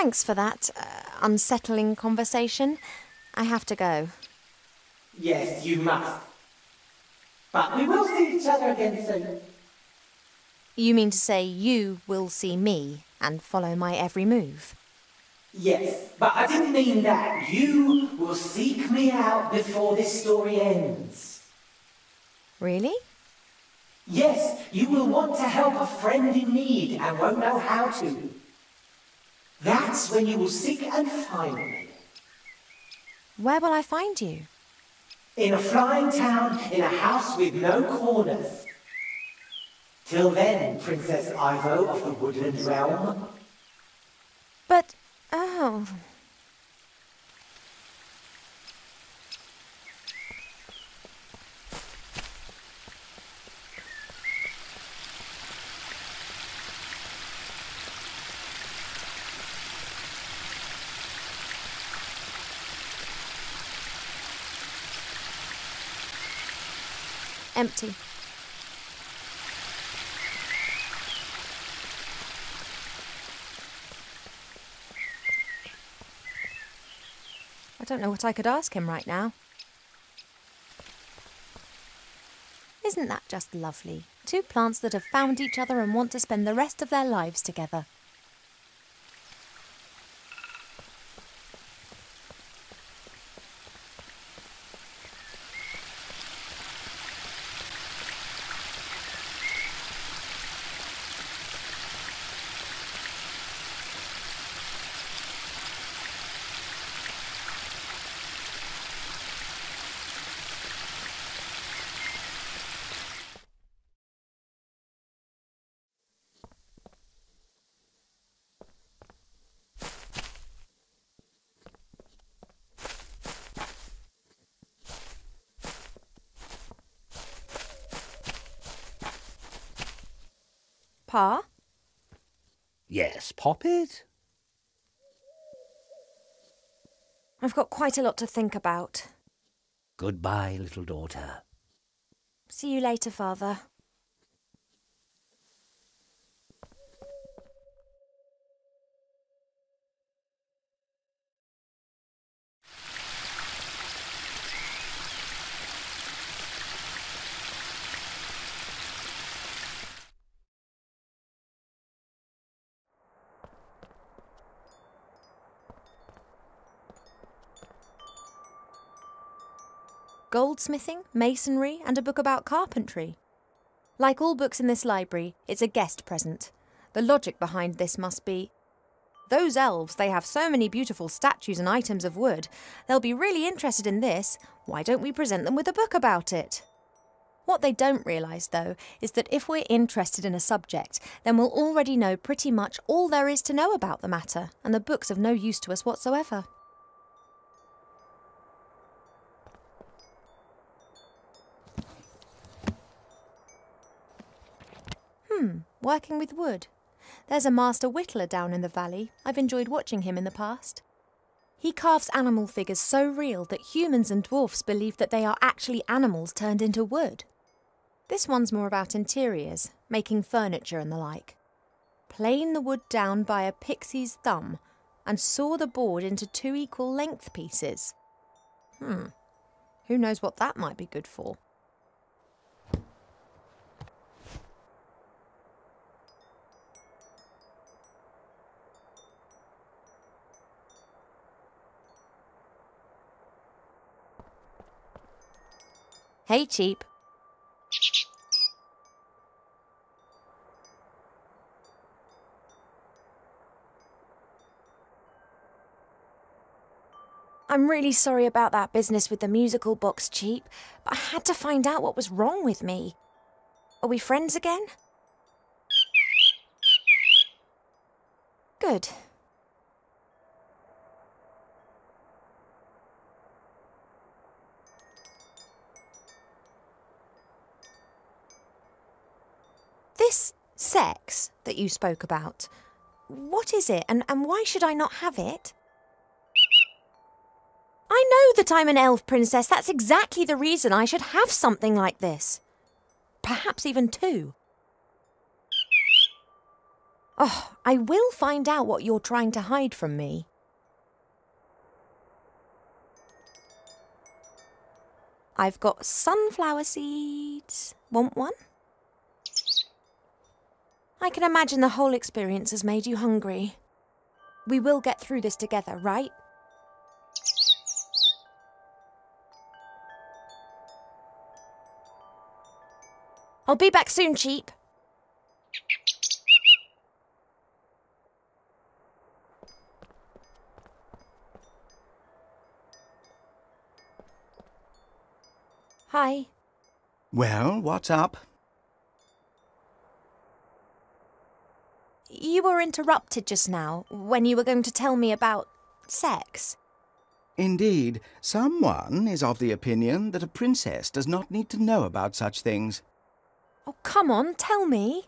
Thanks for that unsettling conversation. I have to go. Yes, you must. But we will see each other again soon. You mean to say you will see me and follow my every move? Yes, but I didn't mean that. You will seek me out before this story ends. Really? Yes, you will want to help a friend in need and won't know how to. That's when you will seek and find me. Where will I find you? In a flying town, in a house with no corners. Till then, Princess Ivo of the Woodland Realm. But, oh... Empty. I don't know what I could ask him right now. Isn't that just lovely? Two plants that have found each other and want to spend the rest of their lives together. Pa? Yes, Poppet? I've got quite a lot to think about. Goodbye, little daughter. See you later, Father. Goldsmithing, masonry, and a book about carpentry. Like all books in this library, it's a guest present. The logic behind this must be, those elves, they have so many beautiful statues and items of wood. They'll be really interested in this. Why don't we present them with a book about it? What they don't realise, though, is that if we're interested in a subject, then we'll already know pretty much all there is to know about the matter, and the book's of no use to us whatsoever. Working with wood. There's a master whittler down in the valley. I've enjoyed watching him in the past. He carves animal figures so real that humans and dwarfs believe that they are actually animals turned into wood. This one's more about interiors, making furniture and the like. Plane the wood down by a pixie's thumb and saw the board into 2 equal length pieces. Who knows what that might be good for? Hey, Cheap. I'm really sorry about that business with the musical box, Cheap, but I had to find out what was wrong with me. Are we friends again? Good. This sex that you spoke about, what is it and why should I not have it? I know that I'm an elf princess. That's exactly the reason I should have something like this. Perhaps even 2. Oh, I will find out what you're trying to hide from me. I've got sunflower seeds. Want one? I can imagine the whole experience has made you hungry. We will get through this together, right? I'll be back soon, Cheap. Hi. Well, what's up? You were interrupted just now when you were going to tell me about sex. Indeed, someone is of the opinion that a princess does not need to know about such things. Oh, come on, tell me.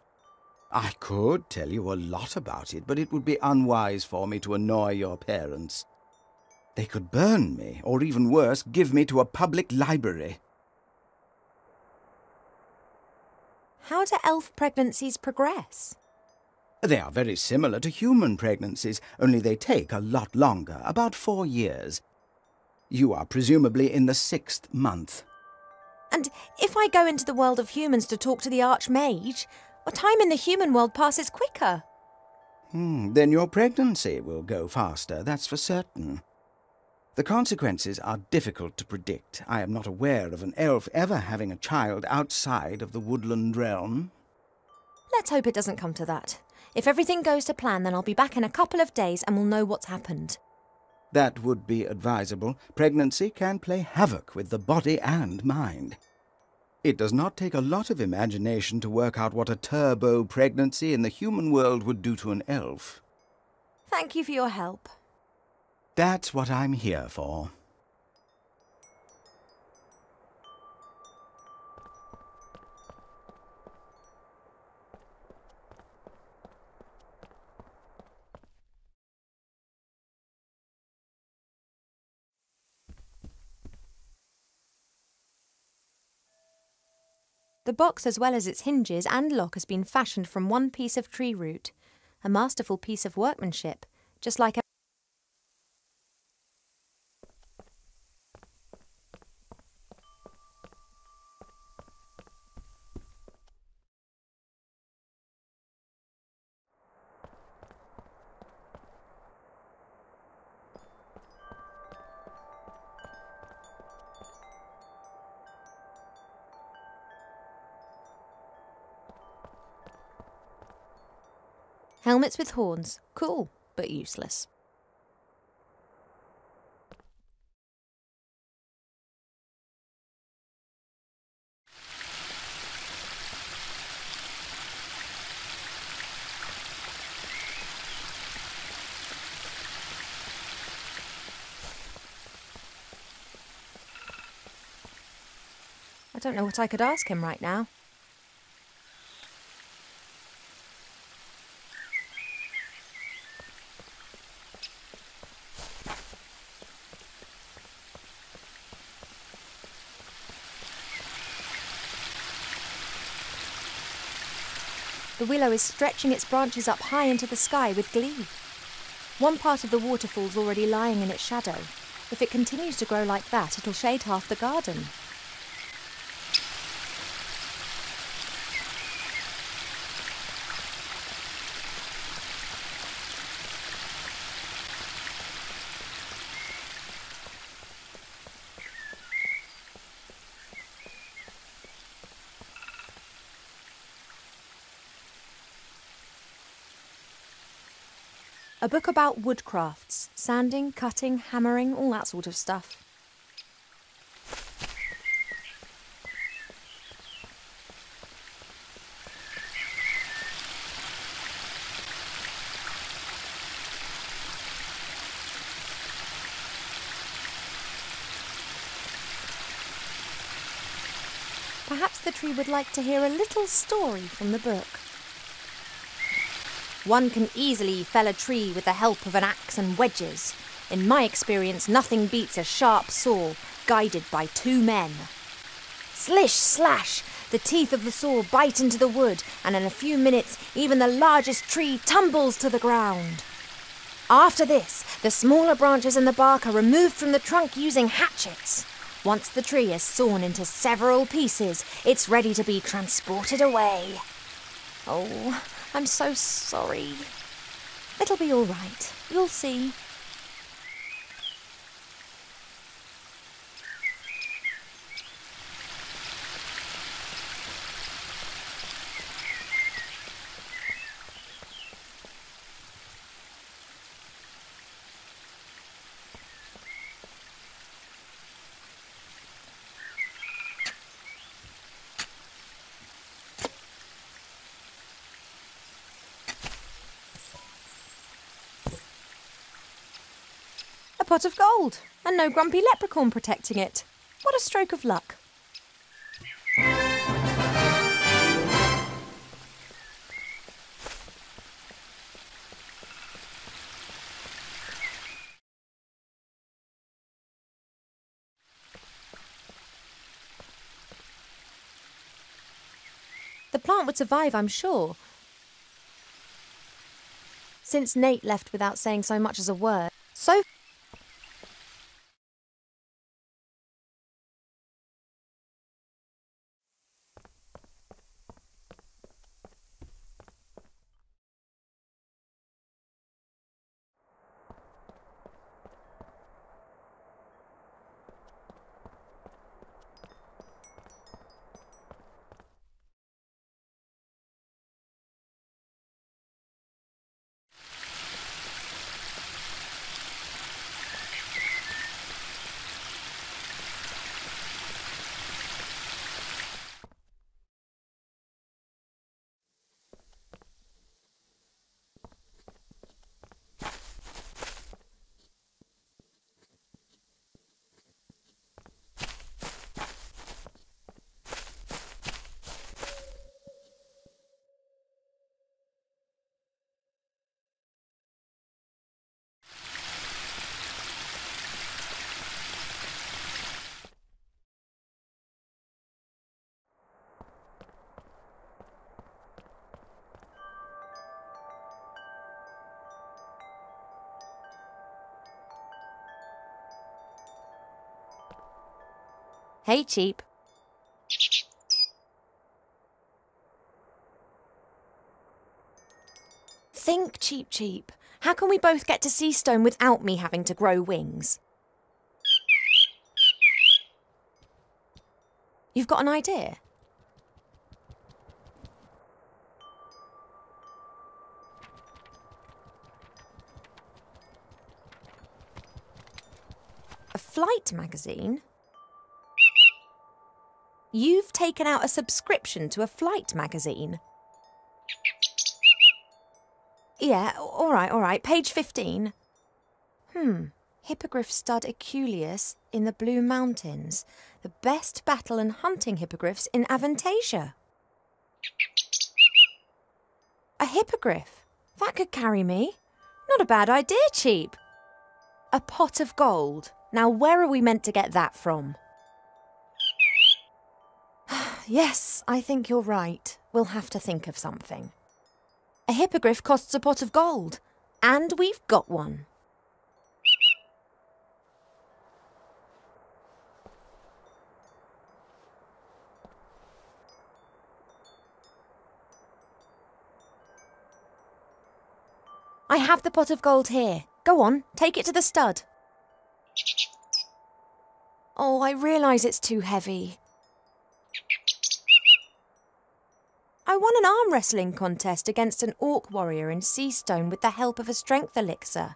I could tell you a lot about it, but it would be unwise for me to annoy your parents. They could burn me, or even worse, give me to a public library. How do elf pregnancies progress? They are very similar to human pregnancies, only they take a lot longer, about 4 years. You are presumably in the 6th month. And if I go into the world of humans to talk to the Archmage, time in the human world passes quicker. Then your pregnancy will go faster, that's for certain. The consequences are difficult to predict. I am not aware of an elf ever having a child outside of the woodland realm. Let's hope it doesn't come to that. If everything goes to plan, then I'll be back in a couple of days and we'll know what's happened. That would be advisable. Pregnancy can play havoc with the body and mind. It does not take a lot of imagination to work out what a turbo pregnancy in the human world would do to an elf. Thank you for your help. That's what I'm here for. The box, as well as its hinges and lock, has been fashioned from one piece of tree root. A masterful piece of workmanship, just like a... Helmets with horns. Cool, but useless. I don't know what I could ask him right now. The willow is stretching its branches up high into the sky with glee. One part of the waterfall's already lying in its shadow. If it continues to grow like that, it'll shade half the garden. A book about woodcrafts, sanding, cutting, hammering, all that sort of stuff. Perhaps the tree would like to hear a little story from the book. One can easily fell a tree with the help of an axe and wedges. In my experience, nothing beats a sharp saw, guided by 2 men. Slish, slash, The teeth of the saw bite into the wood, and in a few minutes, even the largest tree tumbles to the ground. After this, the smaller branches and the bark are removed from the trunk using hatchets. Once the tree is sawn into several pieces, it's ready to be transported away. Oh, I'm so sorry. It'll be all right. You'll see. A pot of gold, and no grumpy leprechaun protecting it. What a stroke of luck. The plant would survive, I'm sure. Since Nate left without saying so much as a word. So hey, Cheap. Think, Cheap Cheap. How can we both get to Seastone without me having to grow wings? You've got an idea? A flight magazine? You've taken out a subscription to a flight magazine? Yeah, all right. Page 15. Hippogriff stud Aculeus in the Blue Mountains. The best battle and hunting hippogriffs in Avantasia. A hippogriff? That could carry me. Not a bad idea, Cheap. A pot of gold. Now, where are we meant to get that from? Yes, I think you're right. We'll have to think of something. A hippogriff costs a pot of gold. And we've got one. I have the pot of gold here. Go on, take it to the stud. Oh, I realise it's too heavy. I won an arm wrestling contest against an orc warrior in Seastone with the help of a strength elixir.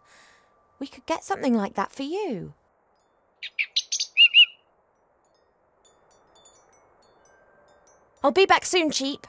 We could get something like that for you. I'll be back soon, Cheap.